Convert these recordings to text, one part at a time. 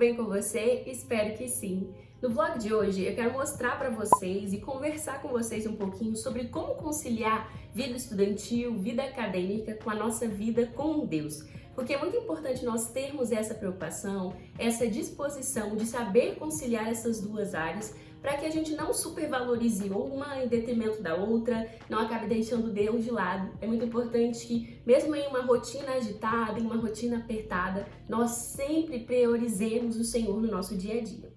bem com você? Espero que sim. No vlog de hoje eu quero mostrar para vocês e conversar com vocês um pouquinho sobre como conciliar vida estudantil, vida acadêmica com a nossa vida com Deus. Porque é muito importante nós termos essa preocupação, essa disposição de saber conciliar essas duas áreas para que a gente não supervalorize uma em detrimento da outra, não acabe deixando Deus de lado. É muito importante que, mesmo em uma rotina agitada, em uma rotina apertada, nós sempre priorizemos o Senhor no nosso dia a dia.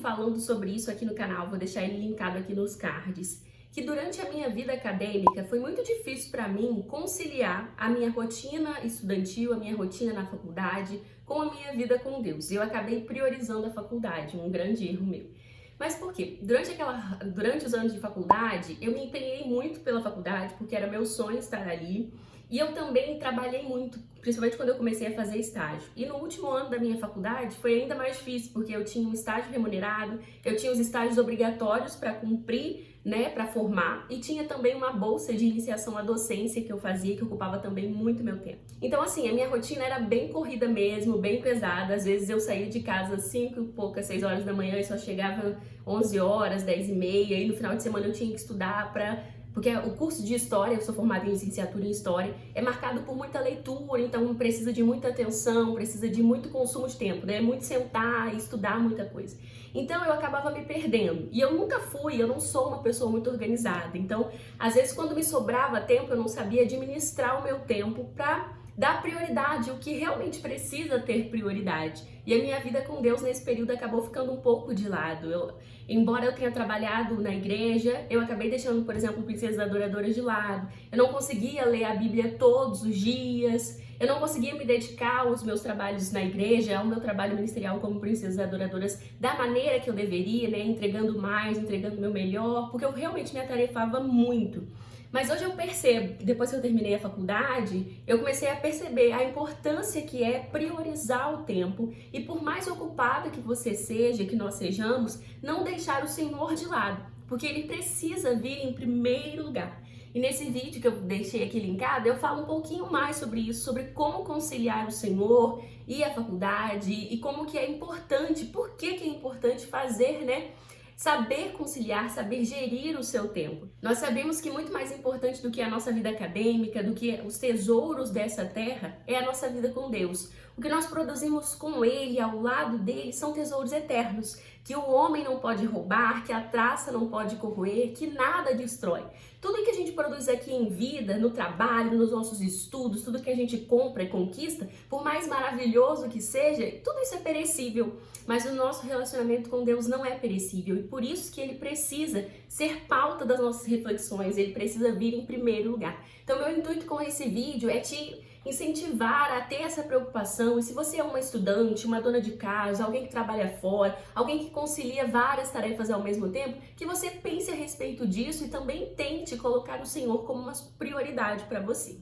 Falando sobre isso aqui no canal, vou deixar ele linkado aqui nos cards, que durante a minha vida acadêmica foi muito difícil para mim conciliar a minha rotina estudantil, a minha rotina na faculdade, com a minha vida com Deus. Eu acabei priorizando a faculdade, um grande erro meu. Mas por quê? Durante os anos de faculdade, eu me empenhei muito pela faculdade, porque era meu sonho estar ali. E eu também trabalhei muito, principalmente quando eu comecei a fazer estágio. E no último ano da minha faculdade foi ainda mais difícil, porque eu tinha um estágio remunerado, eu tinha os estágios obrigatórios para cumprir, para formar, e tinha também uma bolsa de iniciação à docência que eu fazia, que ocupava também muito meu tempo. Então, assim, a minha rotina era bem corrida mesmo, bem pesada. Às vezes eu saía de casa às 5 e poucas, 6 horas da manhã e só chegava 11 horas, 10 e meia, e no final de semana eu tinha que estudar porque o curso de História, eu sou formada em licenciatura em História, é marcado por muita leitura, então precisa de muita atenção, precisa de muito consumo de tempo, muito sentar e estudar muita coisa. Então eu acabava me perdendo, e eu não sou uma pessoa muito organizada, então às vezes quando me sobrava tempo eu não sabia administrar o meu tempo para dar prioridade, o que realmente precisa ter prioridade. E a minha vida com Deus nesse período acabou ficando um pouco de lado. Embora eu tenha trabalhado na igreja, eu acabei deixando, por exemplo, Princesas Adoradoras de lado. Eu não conseguia ler a Bíblia todos os dias. Eu não conseguia me dedicar aos meus trabalhos na igreja, ao meu trabalho ministerial como Princesas Adoradoras da maneira que eu deveria, entregando mais, entregando o meu melhor, porque eu realmente me atarefava muito. Mas hoje eu percebo, depois que eu terminei a faculdade, eu comecei a perceber a importância que é priorizar o tempo e por mais ocupada que você seja, que nós sejamos, não deixar o Senhor de lado, porque Ele precisa vir em primeiro lugar. E nesse vídeo que eu deixei aqui linkado, eu falo um pouquinho mais sobre isso, sobre como conciliar o Senhor e a faculdade e como que é importante, por que é importante fazer, saber conciliar, saber gerir o seu tempo. Nós sabemos que muito mais importante do que a nossa vida acadêmica, do que os tesouros dessa terra, é a nossa vida com Deus. O que nós produzimos com Ele, ao lado dele, são tesouros eternos, que o homem não pode roubar, que a traça não pode corroer, que nada destrói. Tudo que a gente produz aqui em vida, no trabalho, nos nossos estudos, tudo que a gente compra e conquista, por mais maravilhoso que seja, tudo isso é perecível. Mas o nosso relacionamento com Deus não é perecível e por isso que ele precisa ser pauta das nossas reflexões, ele precisa vir em primeiro lugar. Então, meu intuito com esse vídeo é te incentivar a ter essa preocupação. E se você é uma estudante, uma dona de casa, alguém que trabalha fora, alguém que concilia várias tarefas ao mesmo tempo, que você pense a respeito disso e também tente colocar o Senhor como uma prioridade para você.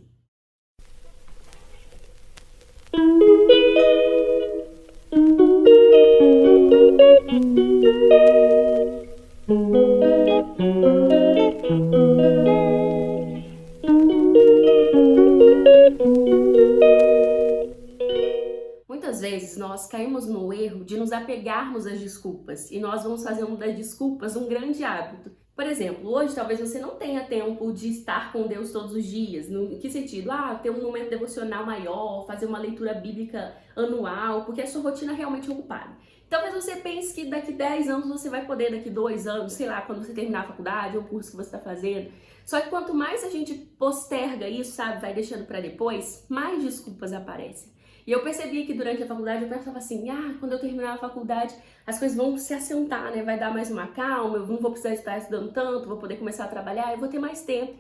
Muitas vezes nós caímos no erro de nos apegarmos às desculpas e nós vamos fazendo das desculpas um grande hábito. Por exemplo, hoje talvez você não tenha tempo de estar com Deus todos os dias. No que sentido? Ter um momento devocional maior, fazer uma leitura bíblica anual, porque a sua rotina é realmente ocupada. Talvez você pense que daqui 10 anos você vai poder, daqui 2 anos, sei lá, quando você terminar a faculdade ou o curso que você está fazendo. Só que quanto mais a gente posterga isso, vai deixando para depois, mais desculpas aparecem. E eu percebi que durante a faculdade eu pensava assim, quando eu terminar a faculdade as coisas vão se assentar, vai dar mais uma calma, eu não vou precisar estar estudando tanto, vou poder começar a trabalhar, eu vou ter mais tempo.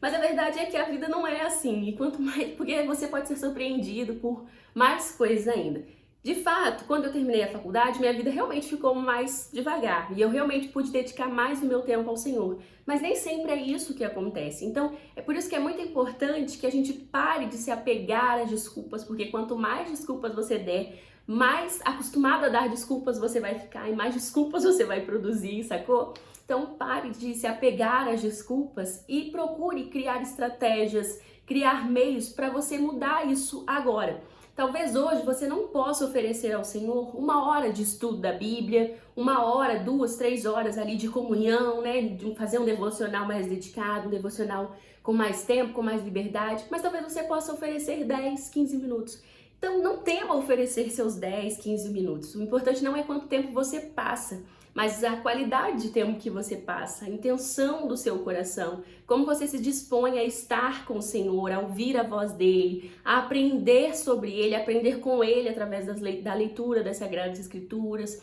Mas a verdade é que a vida não é assim, e quanto mais, porque você pode ser surpreendido por mais coisas ainda. De fato, quando eu terminei a faculdade, minha vida realmente ficou mais devagar e eu realmente pude dedicar mais o meu tempo ao Senhor. Mas nem sempre é isso que acontece. Então, é por isso que é muito importante que a gente pare de se apegar às desculpas, porque quanto mais desculpas você der, mais acostumado a dar desculpas você vai ficar e mais desculpas você vai produzir, sacou? Então, pare de se apegar às desculpas e procure criar estratégias, criar meios para você mudar isso agora. Talvez hoje você não possa oferecer ao Senhor 1 hora de estudo da Bíblia, 1 hora, 2, 3 horas ali de comunhão, né? De fazer um devocional mais dedicado, um devocional com mais tempo, com mais liberdade, mas talvez você possa oferecer 10, 15 minutos. Então não tema oferecer seus 10, 15 minutos. O importante não é quanto tempo você passa, mas a qualidade de tempo que você passa, a intenção do seu coração, como você se dispõe a estar com o Senhor, a ouvir a voz dele, a aprender sobre ele, a aprender com ele através da leitura das Sagradas Escrituras,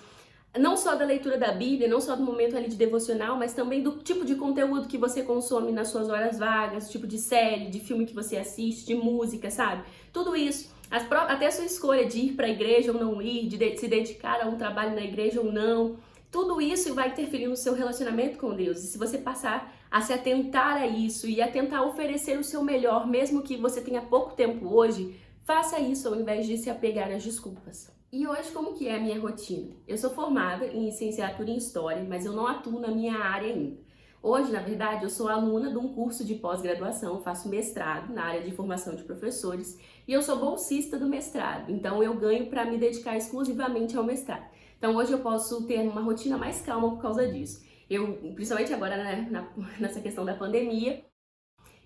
não só da leitura da Bíblia, não só do momento ali de devocional, mas também do tipo de conteúdo que você consome nas suas horas vagas, tipo de série, de filme que você assiste, de música, sabe? Tudo isso, até a sua escolha de ir para a igreja ou não ir, de se dedicar a um trabalho na igreja ou não, tudo isso vai interferir no seu relacionamento com Deus. E se você passar a se atentar a isso e a tentar oferecer o seu melhor, mesmo que você tenha pouco tempo hoje, faça isso ao invés de se apegar às desculpas. E hoje, como que é a minha rotina? Eu sou formada em licenciatura em História, mas eu não atuo na minha área ainda. Hoje, na verdade, eu sou aluna de um curso de pós-graduação, faço mestrado na área de formação de professores e eu sou bolsista do mestrado, então eu ganho para me dedicar exclusivamente ao mestrado. Então hoje eu posso ter uma rotina mais calma por causa disso. Eu, principalmente agora, né, nessa questão da pandemia.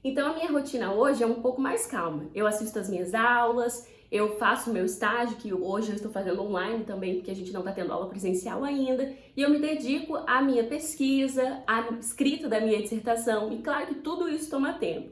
Então a minha rotina hoje é um pouco mais calma. Eu assisto as minhas aulas, eu faço o meu estágio, que hoje eu estou fazendo online também, porque a gente não está tendo aula presencial ainda, e eu me dedico à minha pesquisa, à escrita da minha dissertação, e claro que tudo isso toma tempo.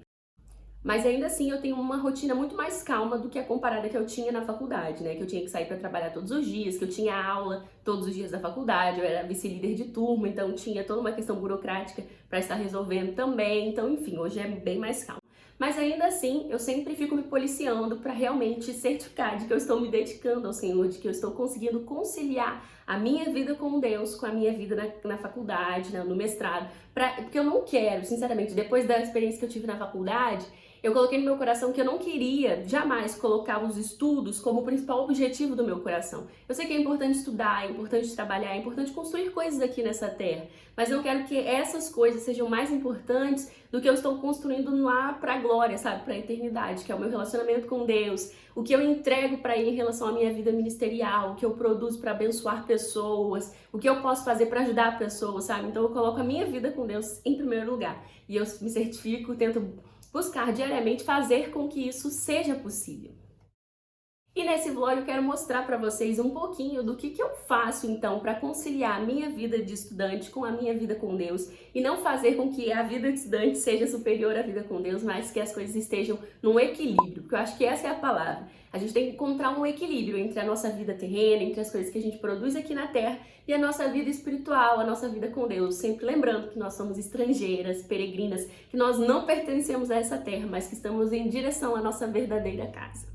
Mas ainda assim eu tenho uma rotina muito mais calma do que a comparada que eu tinha na faculdade, né? Que eu tinha que sair para trabalhar todos os dias, que eu tinha aula todos os dias da faculdade, eu era vice-líder de turma, então tinha toda uma questão burocrática para estar resolvendo também. Então, enfim, hoje é bem mais calmo. Mas ainda assim, eu sempre fico me policiando para realmente certificar de que eu estou me dedicando ao Senhor, de que eu estou conseguindo conciliar a minha vida com Deus, com a minha vida na faculdade, né, no mestrado, porque eu não quero, sinceramente, depois da experiência que eu tive na faculdade, eu coloquei no meu coração que eu não queria jamais colocar os estudos como o principal objetivo do meu coração. Eu sei que é importante estudar, é importante trabalhar, é importante construir coisas aqui nessa terra, mas eu quero que essas coisas sejam mais importantes do que eu estou construindo lá para a glória, sabe? Para a eternidade, que é o meu relacionamento com Deus, o que eu entrego para Ele em relação à minha vida ministerial, o que eu produzo para abençoar pessoas, o que eu posso fazer para ajudar pessoas, sabe? Então eu coloco a minha vida com Deus em primeiro lugar e eu me certifico, tento buscar diariamente fazer com que isso seja possível. E nesse vlog eu quero mostrar para vocês um pouquinho do que eu faço então para conciliar a minha vida de estudante com a minha vida com Deus e não fazer com que a vida de estudante seja superior à vida com Deus, mas que as coisas estejam num equilíbrio, porque eu acho que essa é a palavra. A gente tem que encontrar um equilíbrio entre a nossa vida terrena, entre as coisas que a gente produz aqui na terra e a nossa vida espiritual, a nossa vida com Deus, sempre lembrando que nós somos estrangeiras, peregrinas, que nós não pertencemos a essa terra, mas que estamos em direção à nossa verdadeira casa.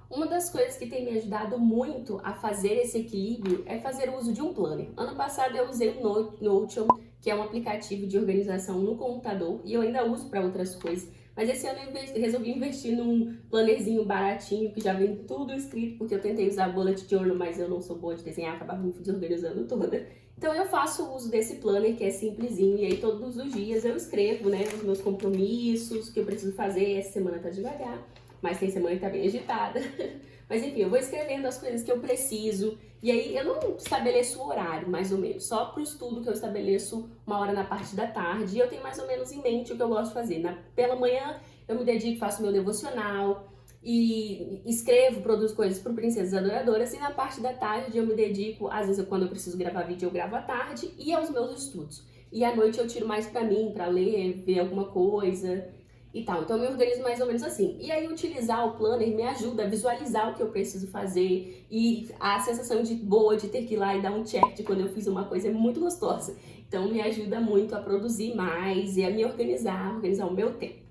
Uma das coisas que tem me ajudado muito a fazer esse equilíbrio é fazer o uso de um planner. Ano passado eu usei o Notion, que é um aplicativo de organização no computador, e eu ainda uso para outras coisas. Mas esse ano eu resolvi investir num plannerzinho baratinho, que já vem tudo escrito, porque eu tentei usar bullet journal, mas eu não sou boa de desenhar, acabava me desorganizando toda. Então eu faço uso desse planner, que é simplesinho, e aí todos os dias eu escrevo, né, os meus compromissos, o que eu preciso fazer. Essa semana tá devagar, mas tem semana que tá bem agitada. Mas enfim, eu vou escrevendo as coisas que eu preciso. E aí eu não estabeleço o horário, mais ou menos. Só pro estudo que eu estabeleço 1 hora na parte da tarde. E eu tenho mais ou menos em mente o que eu gosto de fazer. Pela manhã eu me dedico, faço meu devocional e escrevo, produzo coisas pro Princesas Adoradoras. E na parte da tarde eu me dedico, às vezes quando eu preciso gravar vídeo eu gravo à tarde, e aos meus estudos. E à noite eu tiro mais pra mim, pra ler, ver alguma coisa e tal. Então eu me organizo mais ou menos assim. E aí utilizar o planner me ajuda a visualizar o que eu preciso fazer, e a sensação de boa de ter que ir lá e dar um check de quando eu fiz uma coisa é muito gostosa. Então me ajuda muito a produzir mais e a me organizar o meu tempo.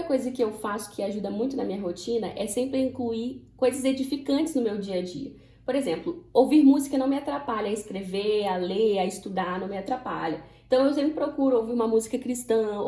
coisa que eu faço que ajuda muito na minha rotina é sempre incluir coisas edificantes no meu dia a dia. Por exemplo, ouvir música não me atrapalha a escrever, a ler, a estudar, não me atrapalha. Então eu sempre procuro ouvir uma música cristã,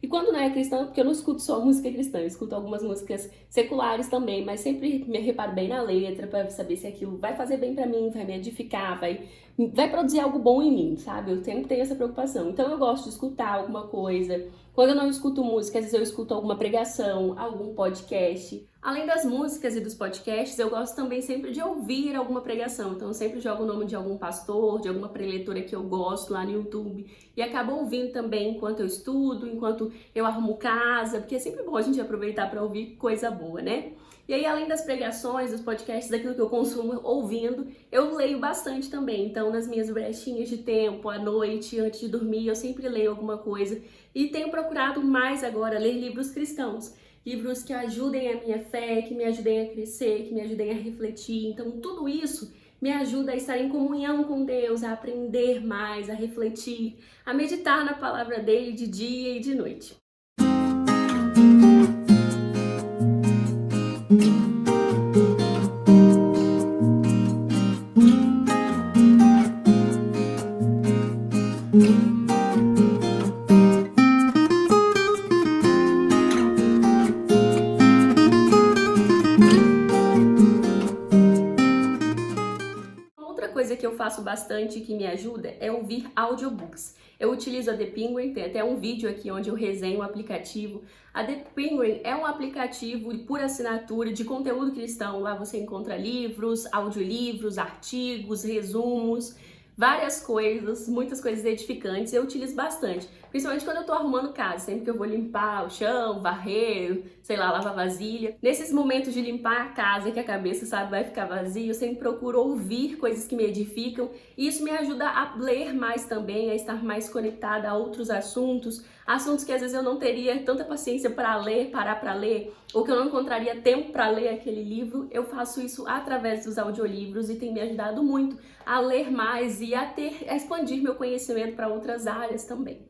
e quando não é cristã, porque eu não escuto só música cristã, eu escuto algumas músicas seculares também, mas sempre me reparo bem na letra para saber se aquilo vai fazer bem para mim, vai me edificar, vai produzir algo bom em mim, sabe? Eu sempre tenho essa preocupação. Então eu gosto de escutar alguma coisa. Quando eu não escuto música, às vezes eu escuto alguma pregação, algum podcast. Além das músicas e dos podcasts, eu gosto também sempre de ouvir alguma pregação. Então eu sempre jogo o nome de algum pastor, de alguma preletora que eu gosto lá no YouTube e acabo ouvindo também enquanto eu estudo, enquanto eu arrumo casa, porque é sempre bom a gente aproveitar para ouvir coisa boa, né? E aí, além das pregações, dos podcasts, daquilo que eu consumo ouvindo, eu leio bastante também. Então, nas minhas brechinhas de tempo, à noite, antes de dormir, eu sempre leio alguma coisa. E tenho procurado mais agora ler livros cristãos. Livros que ajudem a minha fé, que me ajudem a crescer, que me ajudem a refletir. Então, tudo isso me ajuda a estar em comunhão com Deus, a aprender mais, a refletir, a meditar na palavra dele de dia e de noite. Outra coisa que eu faço bastante que me ajuda é ouvir audiobooks. Eu utilizo a The Penguin, tem até um vídeo aqui onde eu resenho o aplicativo. A The Penguin é um aplicativo por assinatura de conteúdo cristão. Lá você encontra livros, audiolivros, artigos, resumos, várias coisas, muitas coisas edificantes. Eu utilizo bastante, principalmente quando eu tô arrumando casa, sempre que eu vou limpar o chão, varrer, sei lá, lavar vasilha. Nesses momentos de limpar a casa, que a cabeça, sabe, vai ficar vazia, eu sempre procuro ouvir coisas que me edificam, e isso me ajuda a ler mais também, a estar mais conectada a outros assuntos que às vezes eu não teria tanta paciência para ler, parar para ler, ou que eu não encontraria tempo para ler aquele livro. Eu faço isso através dos audiolivros e tem me ajudado muito a ler mais e a expandir meu conhecimento para outras áreas também.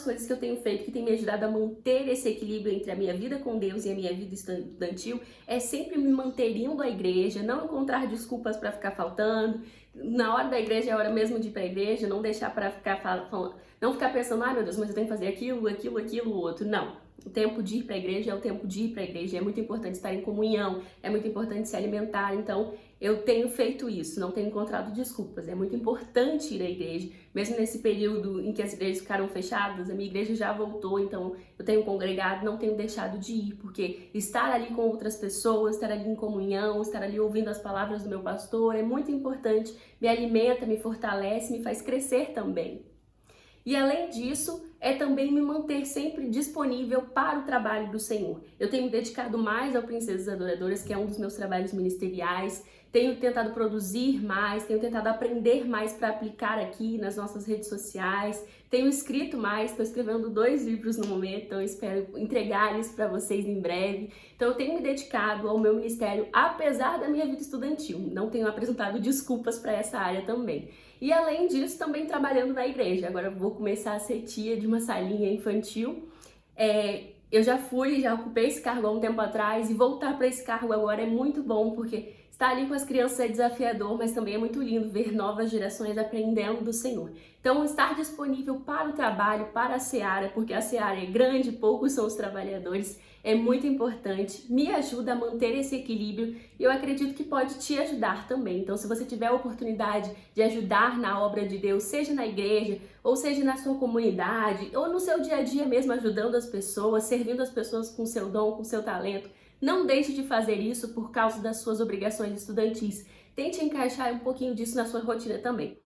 Coisas que eu tenho feito que tem me ajudado a manter esse equilíbrio entre a minha vida com Deus e a minha vida estudantil é sempre me manter indo à igreja, não encontrar desculpas para ficar faltando. Na hora da igreja é hora mesmo de ir para a igreja, não deixar para ficar falando, não ficar pensando, ai meu Deus, mas eu tenho que fazer aquilo, outro. Não. O tempo de ir para a igreja é o tempo de ir para a igreja. É muito importante estar em comunhão, é muito importante se alimentar. Então, eu tenho feito isso, não tenho encontrado desculpas. É muito importante ir à igreja, mesmo nesse período em que as igrejas ficaram fechadas, a minha igreja já voltou, então eu tenho congregado, não tenho deixado de ir, porque estar ali com outras pessoas, estar ali em comunhão, estar ali ouvindo as palavras do meu pastor é muito importante, me alimenta, me fortalece, me faz crescer também. E além disso, é também me manter sempre disponível para o trabalho do Senhor. Eu tenho me dedicado mais ao Princesas Adoradoras, que é um dos meus trabalhos ministeriais. Tenho tentado produzir mais, tenho tentado aprender mais para aplicar aqui nas nossas redes sociais. Tenho escrito mais, estou escrevendo 2 livros no momento, então espero entregar eles para vocês em breve. Então eu tenho me dedicado ao meu ministério, apesar da minha vida estudantil. Não tenho apresentado desculpas para essa área também. E além disso, também trabalhando na igreja. Agora eu vou começar a ser tia de uma salinha infantil. Eu já ocupei esse cargo há um tempo atrás e voltar para esse cargo agora é muito bom, porque estar ali com as crianças é desafiador, mas também é muito lindo ver novas gerações aprendendo do Senhor. Então, estar disponível para o trabalho, para a seara, porque a seara é grande, poucos são os trabalhadores, é muito importante, me ajuda a manter esse equilíbrio e eu acredito que pode te ajudar também. Então, se você tiver a oportunidade de ajudar na obra de Deus, seja na igreja, ou seja na sua comunidade, ou no seu dia a dia mesmo, ajudando as pessoas, servindo as pessoas com seu dom, com seu talento, não deixe de fazer isso por causa das suas obrigações estudantis. Tente encaixar um pouquinho disso na sua rotina também.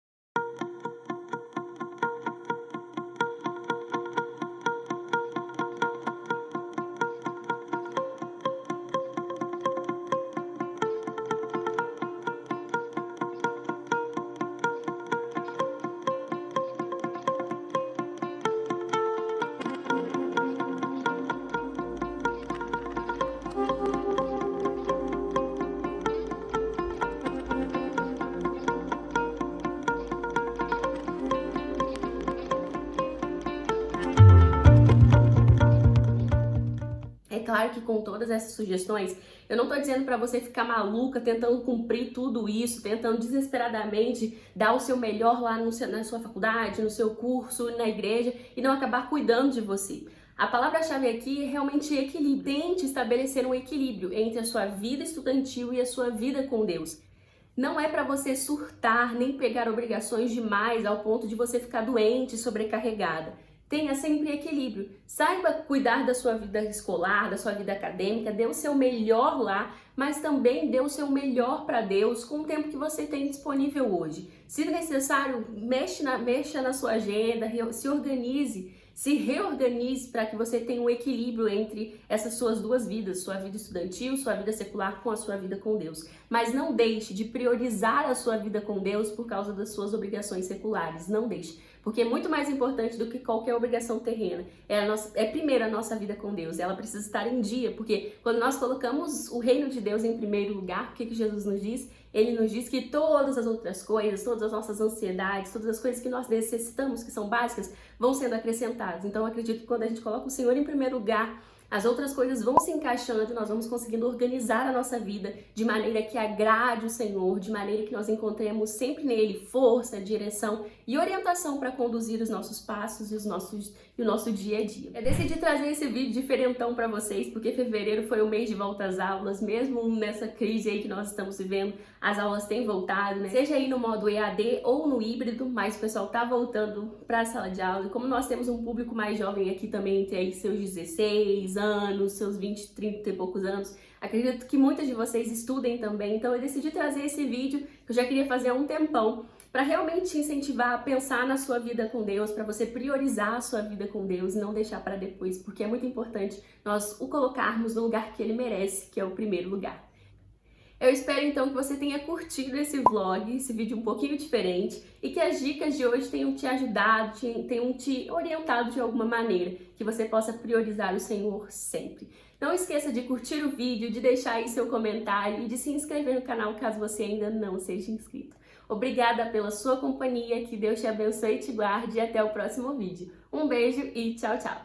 Claro que com todas essas sugestões, eu não tô dizendo para você ficar maluca tentando cumprir tudo isso, tentando desesperadamente dar o seu melhor lá na sua faculdade, no seu curso, na igreja e não acabar cuidando de você. A palavra-chave aqui é realmente equilíbrio. Tente estabelecer um equilíbrio entre a sua vida estudantil e a sua vida com Deus. Não é para você surtar nem pegar obrigações demais ao ponto de você ficar doente, sobrecarregada. Tenha sempre equilíbrio. Saiba cuidar da sua vida escolar, da sua vida acadêmica, dê o seu melhor lá, mas também dê o seu melhor para Deus com o tempo que você tem disponível hoje. Se necessário, mexa na sua agenda, se organize. Se reorganize para que você tenha um equilíbrio entre essas suas duas vidas, sua vida estudantil, sua vida secular com a sua vida com Deus. Mas não deixe de priorizar a sua vida com Deus por causa das suas obrigações seculares. Não deixe. Porque é muito mais importante do que qualquer obrigação terrena. É primeiro a nossa vida com Deus. Ela precisa estar em dia, porque quando nós colocamos o reino de Deus em primeiro lugar, o que Jesus nos diz? Ele nos diz que todas as outras coisas, todas as nossas ansiedades, todas as coisas que nós necessitamos, que são básicas, vão sendo acrescentadas. Então, eu acredito que quando a gente coloca o Senhor em primeiro lugar, as outras coisas vão se encaixando e nós vamos conseguindo organizar a nossa vida de maneira que agrade o Senhor, de maneira que nós encontremos sempre nele força, direção e orientação para conduzir os nossos passos e o nosso dia a dia. Eu decidi trazer esse vídeo diferentão para vocês, porque fevereiro foi o mês de volta às aulas, mesmo nessa crise aí que nós estamos vivendo, as aulas têm voltado, né? Seja aí no modo EAD ou no híbrido, mas o pessoal tá voltando para a sala de aula. E como nós temos um público mais jovem aqui também, entre aí seus 16 anos, seus 20, 30 e poucos anos, acredito que muitas de vocês estudem também, então eu decidi trazer esse vídeo que eu já queria fazer há um tempão, para realmente te incentivar a pensar na sua vida com Deus, para você priorizar a sua vida com Deus e não deixar para depois, porque é muito importante nós o colocarmos no lugar que ele merece, que é o primeiro lugar. Eu espero então que você tenha curtido esse vlog, esse vídeo um pouquinho diferente, e que as dicas de hoje tenham te ajudado, tenham te orientado de alguma maneira, que você possa priorizar o Senhor sempre. Não esqueça de curtir o vídeo, de deixar aí seu comentário e de se inscrever no canal caso você ainda não seja inscrito. Obrigada pela sua companhia, que Deus te abençoe e te guarde e até o próximo vídeo. Um beijo e tchau, tchau!